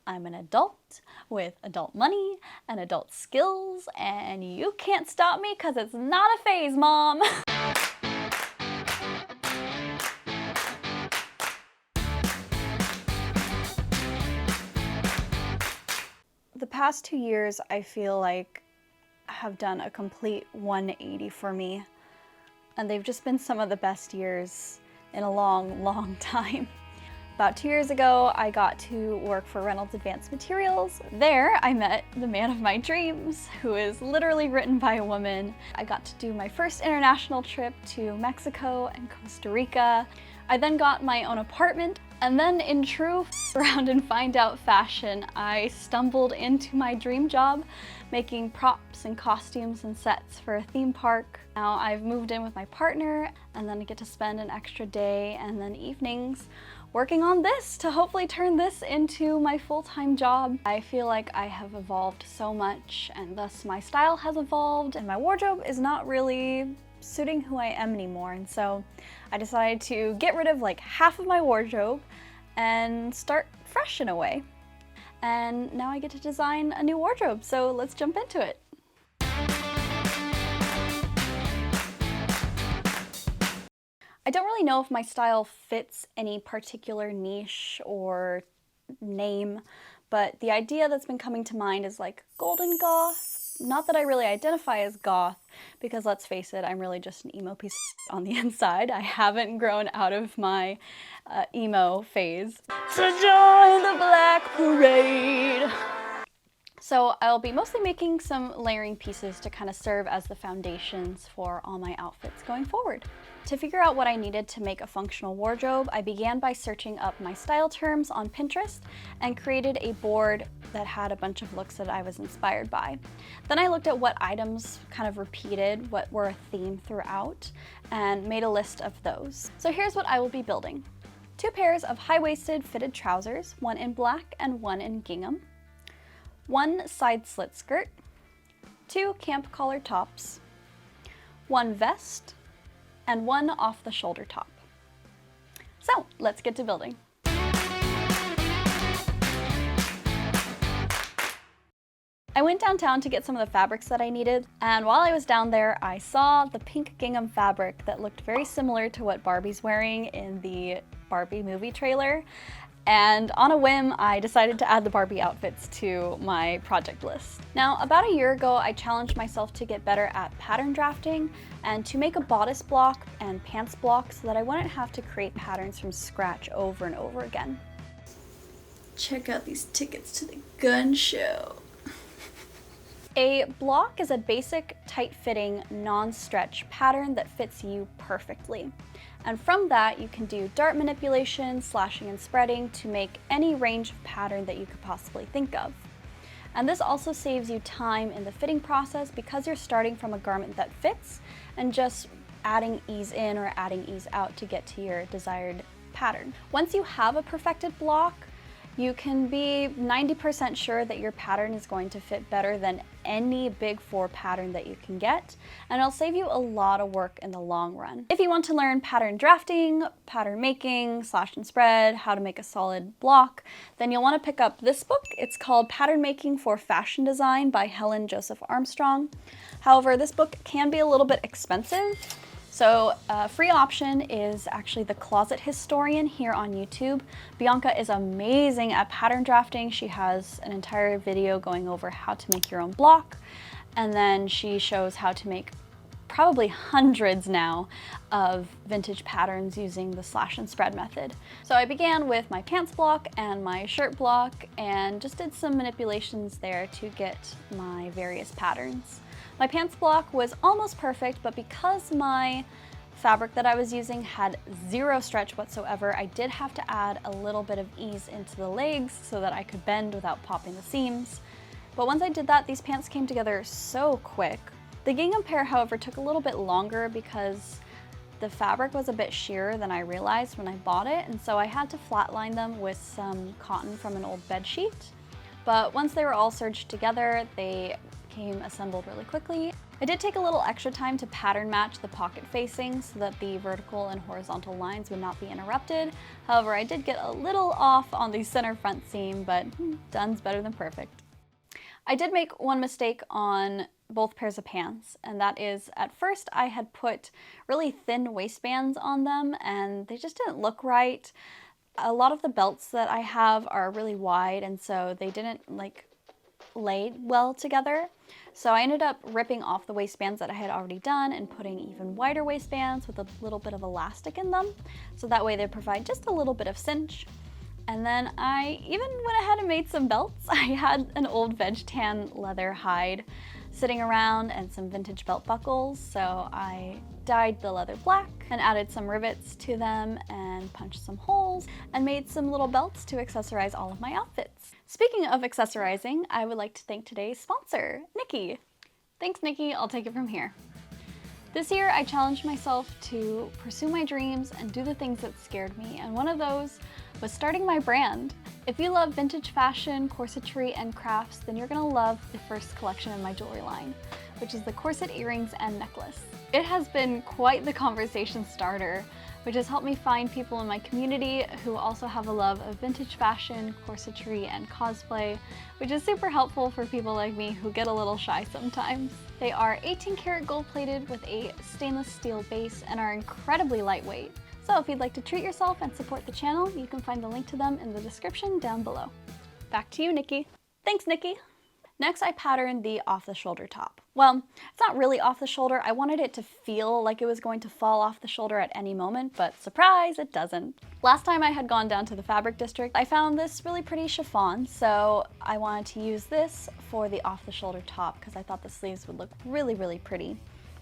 I'm an adult with adult money and adult skills, and you can't stop me because it's not a phase, Mom. The past 2 years, I feel like have done a complete 180 for me, and they've just been some of the best years in a long, long time. About 2 years ago, I got to work for Reynolds Advanced Materials. There, I met the man of my dreams, who is literally written by a woman. I got to do my first international trip to Mexico and Costa Rica. I then got my own apartment, and then in true around and find out fashion, I stumbled into my dream job, making props and costumes and sets for a theme park. Now I've moved in with my partner, and then I get to spend an extra day and then evenings working on this to hopefully turn this into my full-time job. I feel like I have evolved so much, and thus my style has evolved, and my wardrobe is not really suiting who I am anymore. And so I decided to get rid of like half of my wardrobe and start fresh in a way. And now I get to design a new wardrobe, so let's jump into it. I don't really know if my style fits any particular niche or name, but the idea that's been coming to mind is like Golden Goth. Not that I really identify as goth, because let's face it, I'm really just an emo piece on the inside. I haven't grown out of my emo phase. To join the Black Parade! So I'll be mostly making some layering pieces to kind of serve as the foundations for all my outfits going forward. To figure out what I needed to make a functional wardrobe, I began by searching up my style terms on Pinterest and created a board that had a bunch of looks that I was inspired by. Then I looked at what items kind of repeated, what were a theme throughout, and made a list of those. So here's what I will be building. 2 pairs of high-waisted fitted trousers, one in black and one in gingham, 1 side slit skirt, 2 camp collar tops, 1 vest, and 1 off-the-shoulder top. So let's get to building. I went downtown to get some of the fabrics that I needed, and while I was down there, I saw the pink gingham fabric that looked very similar to what Barbie's wearing in the Barbie movie trailer. And on a whim, I decided to add the Barbie outfits to my project list. Now, about a year ago, I challenged myself to get better at pattern drafting and to make a bodice block and pants block so that I wouldn't have to create patterns from scratch over and over again. Check out these tickets to the gun show. A block is a basic, tight-fitting, non-stretch pattern that fits you perfectly. And from that, you can do dart manipulation, slashing and spreading to make any range of pattern that you could possibly think of. And this also saves you time in the fitting process because you're starting from a garment that fits and just adding ease in or adding ease out to get to your desired pattern. Once you have a perfected block, you can be 90% sure that your pattern is going to fit better than any Big 4 pattern that you can get, and it'll save you a lot of work in the long run. If you want to learn pattern drafting, pattern making, slash and spread, how to make a solid block, then you'll want to pick up this book. It's called Pattern Making for Fashion Design by Helen Joseph Armstrong. However, this book can be a little bit expensive. So a free option is actually The Closet Historian here on YouTube. Bianca is amazing at pattern drafting. She has an entire video going over how to make your own block, and then she shows how to make probably hundreds now of vintage patterns using the slash and spread method. So I began with my pants block and my shirt block and just did some manipulations there to get my various patterns. My pants block was almost perfect, but because my fabric that I was using had 0 stretch whatsoever, I did have to add a little bit of ease into the legs so that I could bend without popping the seams. But once I did that, these pants came together so quick. The gingham pair, however, took a little bit longer because the fabric was a bit sheerer than I realized when I bought it, and so I had to flatline them with some cotton from an old bed sheet. But once they were all serged together, they came assembled really quickly. I did take a little extra time to pattern match the pocket facings so that the vertical and horizontal lines would not be interrupted. However, I did get a little off on the center front seam, but done's better than perfect. I did make one mistake on both pairs of pants, and that is at first I had put really thin waistbands on them and they just didn't look right. A lot of the belts that I have are really wide, and so they didn't lay well together. So I ended up ripping off the waistbands that I had already done and putting even wider waistbands with a little bit of elastic in them. So that way they provide just a little bit of cinch. And then I even went ahead and made some belts. I had an old veg tan leather hide sitting around and some vintage belt buckles. So I dyed the leather black and added some rivets to them and punched some holes and made some little belts to accessorize all of my outfits. Speaking of accessorizing, I would like to thank today's sponsor, Nikki. Thanks, Nikki. I'll take it from here. This year, I challenged myself to pursue my dreams and do the things that scared me, and one of those was starting my brand. If you love vintage fashion, corsetry, and crafts, then you're gonna love the first collection in my jewelry line, which is the corset earrings and necklace. It has been quite the conversation starter, which has helped me find people in my community who also have a love of vintage fashion, corsetry, and cosplay, which is super helpful for people like me who get a little shy sometimes. They are 18 karat gold plated with a stainless steel base and are incredibly lightweight. So if you'd like to treat yourself and support the channel, you can find the link to them in the description down below. Back to you, Nikki. Thanks, Nikki. Next, I patterned the off-the-shoulder top. Well, it's not really off the shoulder. I wanted it to feel like it was going to fall off the shoulder at any moment, but surprise, it doesn't. Last time I had gone down to the fabric district, I found this really pretty chiffon, so I wanted to use this for the off-the-shoulder top because I thought the sleeves would look really, really pretty.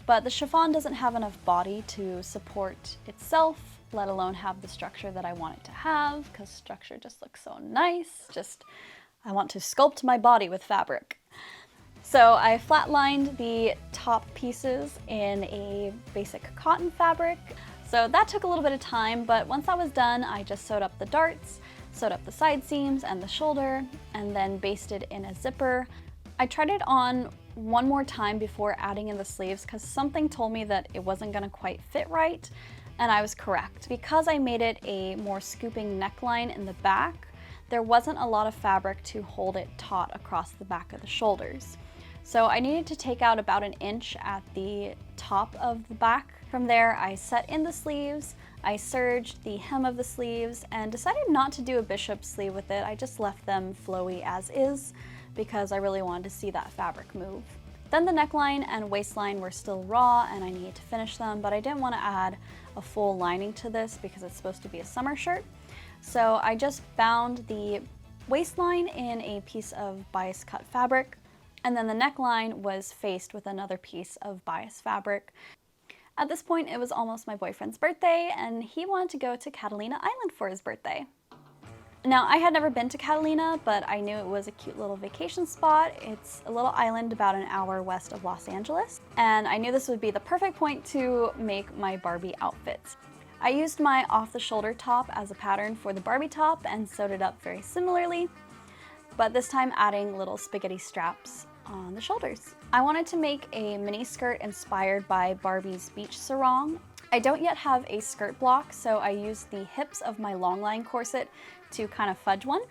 But the chiffon doesn't have enough body to support itself, let alone have the structure that I want it to have, because structure just looks so nice. I want to sculpt my body with fabric. So I flatlined the top pieces in a basic cotton fabric. So that took a little bit of time, but once that was done, I just sewed up the darts, sewed up the side seams and the shoulder, and then basted in a zipper. I tried it on one more time before adding in the sleeves because something told me that it wasn't gonna quite fit right, and I was correct. Because I made it a more scooping neckline in the back, there wasn't a lot of fabric to hold it taut across the back of the shoulders. So I needed to take out about 1 inch at the top of the back. From there, I set in the sleeves, I serged the hem of the sleeves, and decided not to do a bishop sleeve with it. I just left them flowy as is because I really wanted to see that fabric move. Then the neckline and waistline were still raw and I needed to finish them, but I didn't want to add a full lining to this because it's supposed to be a summer shirt. So I just bound the waistline in a piece of bias cut fabric, and then the neckline was faced with another piece of bias fabric. At this point, it was almost my boyfriend's birthday, and he wanted to go to Catalina Island for his birthday. Now, I had never been to Catalina, but I knew it was a cute little vacation spot. It's a little island about 1 hour west of Los Angeles, and I knew this would be the perfect point to make my Barbie outfits. I used my off-the-shoulder top as a pattern for the Barbie top and sewed it up very similarly, but this time adding little spaghetti straps on the shoulders. I wanted to make a mini skirt inspired by Barbie's beach sarong. I don't yet have a skirt block, so I used the hips of my longline corset to kind of fudge one.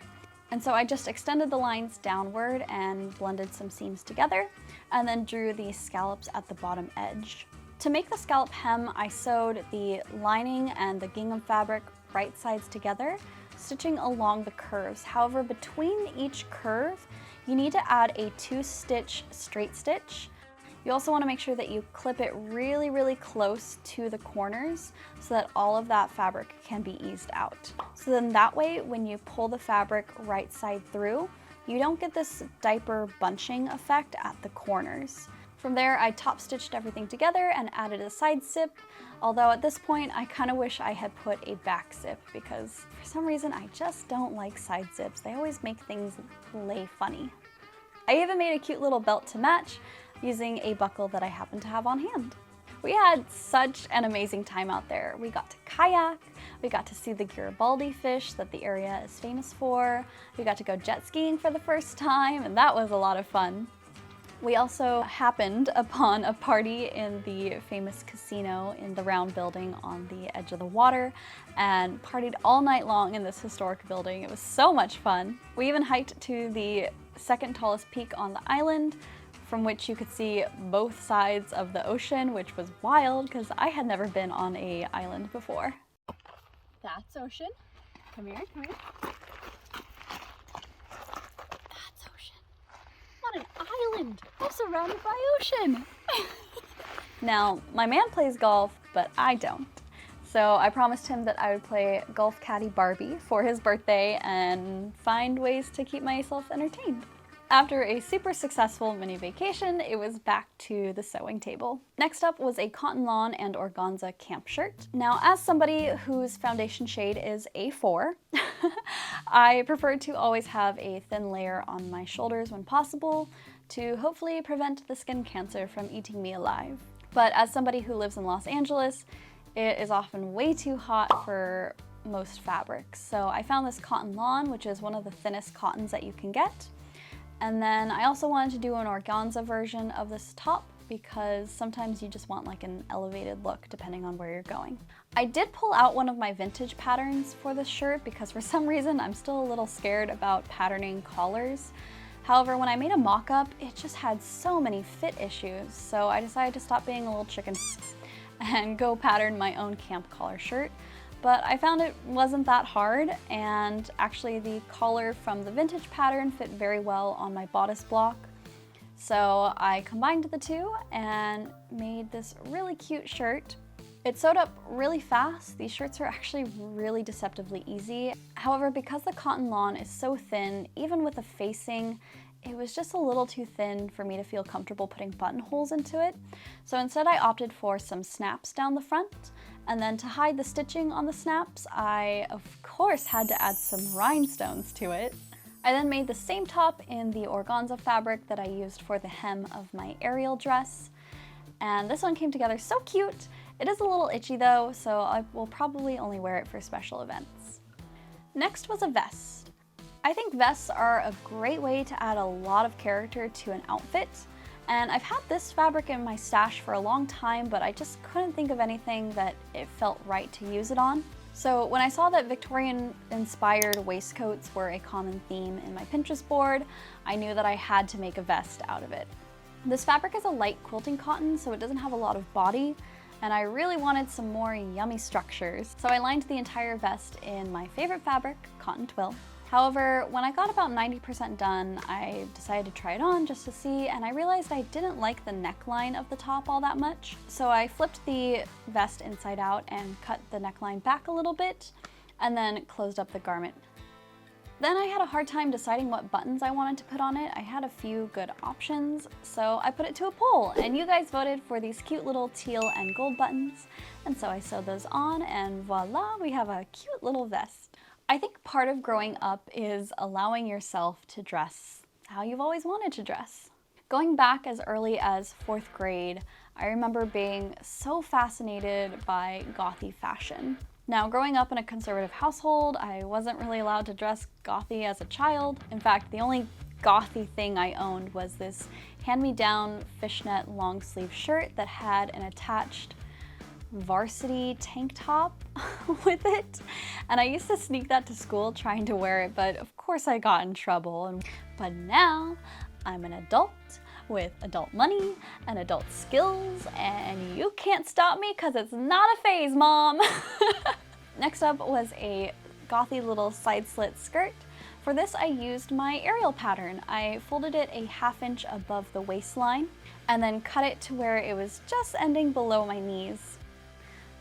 And so I just extended the lines downward and blended some seams together, and then drew the scallops at the bottom edge. To make the scallop hem, I sewed the lining and the gingham fabric right sides together, stitching along the curves. However, between each curve, you need to add a 2-stitch straight stitch. You also want to make sure that you clip it really, really close to the corners so that all of that fabric can be eased out. So then that way, when you pull the fabric right side through, you don't get this diaper bunching effect at the corners. From there, I top stitched everything together and added a side zip, although at this point, I kind of wish I had put a back zip because for some reason, I just don't like side zips. They always make things lay funny. I even made a cute little belt to match using a buckle that I happen to have on hand. We had such an amazing time out there. We got to kayak, we got to see the Garibaldi fish that the area is famous for, we got to go jet skiing for the first time, and that was a lot of fun. We also happened upon a party in the famous casino in the round building on the edge of the water and partied all night long in this historic building. It was so much fun. We even hiked to the second tallest peak on the island, from which you could see both sides of the ocean, which was wild because I had never been on an island before. That's ocean. Come here, come here. That's ocean. What an island! I'm surrounded by ocean! Now, my man plays golf, but I don't. So I promised him that I would play Golf Caddy Barbie for his birthday and find ways to keep myself entertained. After a super successful mini vacation, it was back to the sewing table. Next up was a cotton lawn and organza camp shirt. Now, as somebody whose foundation shade is A4, I prefer to always have a thin layer on my shoulders when possible to hopefully prevent the skin cancer from eating me alive. But as somebody who lives in Los Angeles, it is often way too hot for most fabrics. So I found this cotton lawn, which is one of the thinnest cottons that you can get. And then I also wanted to do an organza version of this top because sometimes you just want like an elevated look depending on where you're going. I did pull out one of my vintage patterns for this shirt because for some reason I'm still a little scared about patterning collars. However, when I made a mock-up, it just had so many fit issues, so I decided to stop being a little chicken and go pattern my own camp collar shirt. But I found it wasn't that hard, and actually the collar from the vintage pattern fit very well on my bodice block. So I combined the two and made this really cute shirt. It sewed up really fast. These shirts are actually really deceptively easy. However, because the cotton lawn is so thin, even with the facing, it was just a little too thin for me to feel comfortable putting buttonholes into it. So instead I opted for some snaps down the front. And then to hide the stitching on the snaps, I of course had to add some rhinestones to it. I then made the same top in the organza fabric that I used for the hem of my aerial dress. And this one came together so cute. It is a little itchy though, so I will probably only wear it for special events. Next was a vest. I think vests are a great way to add a lot of character to an outfit. And I've had this fabric in my stash for a long time, but I just couldn't think of anything that it felt right to use it on. So when I saw that Victorian-inspired waistcoats were a common theme in my Pinterest board, I knew that I had to make a vest out of it. This fabric is a light quilting cotton, so it doesn't have a lot of body, and I really wanted some more yummy structures. So I lined the entire vest in my favorite fabric, cotton twill. However, when I got about 90% done, I decided to try it on just to see, and I realized I didn't like the neckline of the top all that much. So I flipped the vest inside out and cut the neckline back a little bit, and then closed up the garment. Then I had a hard time deciding what buttons I wanted to put on it. I had a few good options, so I put it to a poll, and you guys voted for these cute little teal and gold buttons, and so I sewed those on, and voila, we have a cute little vest. I think part of growing up is allowing yourself to dress how you've always wanted to dress. Going back as early as 4th grade, I remember being so fascinated by gothy fashion. Now, growing up in a conservative household, I wasn't really allowed to dress gothy as a child. In fact, the only gothy thing I owned was this hand-me-down fishnet long sleeve shirt that had an attached varsity tank top with it, and I used to sneak that to school trying to wear it, but of course I got in trouble. But now I'm an adult with adult money and adult skills, and you can't stop me because it's not a phase, Mom. Next up was a gothy little side slit skirt. For this I used my aerial pattern. I folded it a 1/2 inch above the waistline and then cut it to where it was just ending below my knees.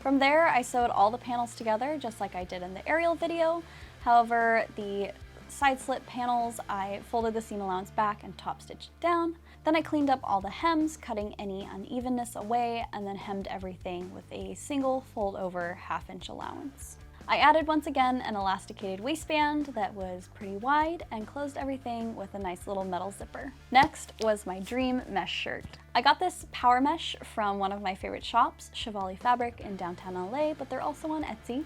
From there, I sewed all the panels together just like I did in the aerial video. However, the side slit panels, I folded the seam allowance back and top stitched it down. Then I cleaned up all the hems, cutting any unevenness away, and then hemmed everything with a single fold over 1/2 inch allowance. I added once again an elasticated waistband that was pretty wide and closed everything with a nice little metal zipper. Next was my dream mesh shirt. I got this power mesh from one of my favorite shops, Chevalier Fabric in downtown LA, but they're also on Etsy.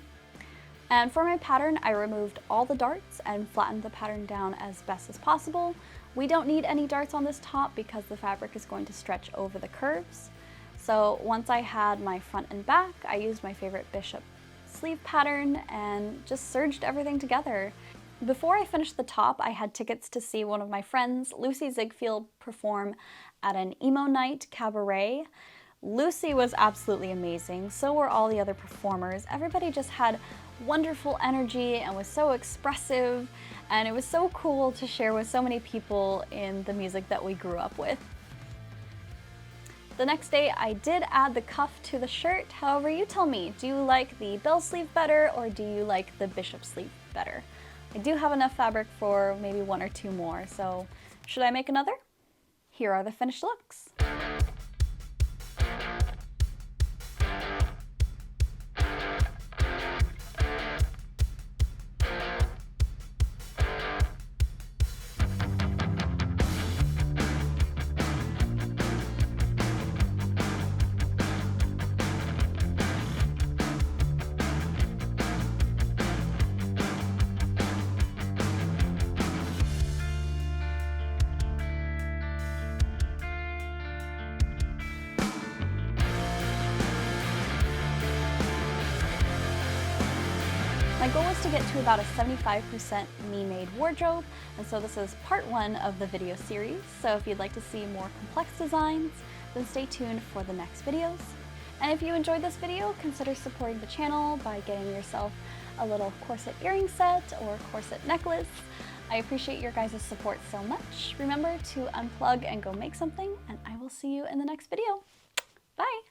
And for my pattern, I removed all the darts and flattened the pattern down as best as possible. We don't need any darts on this top because the fabric is going to stretch over the curves. So once I had my front and back, I used my favorite bishop sleeve pattern and just serged everything together. Before I finished the top, I had tickets to see one of my friends, Lucy Ziegfeld, perform at an emo night cabaret. Lucy was absolutely amazing, so were all the other performers. Everybody just had wonderful energy and was so expressive, and it was so cool to share with so many people in the music that we grew up with. The next day I did add the cuff to the shirt. However, you tell me, do you like the bell sleeve better or do you like the bishop sleeve better? I do have enough fabric for maybe 1 or 2 more, so should I make another? Here are the finished looks. My goal was to get to about a 75% me-made wardrobe, and so this is part 1 of the video series. So if you'd like to see more complex designs, then stay tuned for the next videos. And if you enjoyed this video, consider supporting the channel by getting yourself a little corset earring set or corset necklace. I appreciate your guys' support so much. Remember to unplug and go make something, and I will see you in the next video. Bye!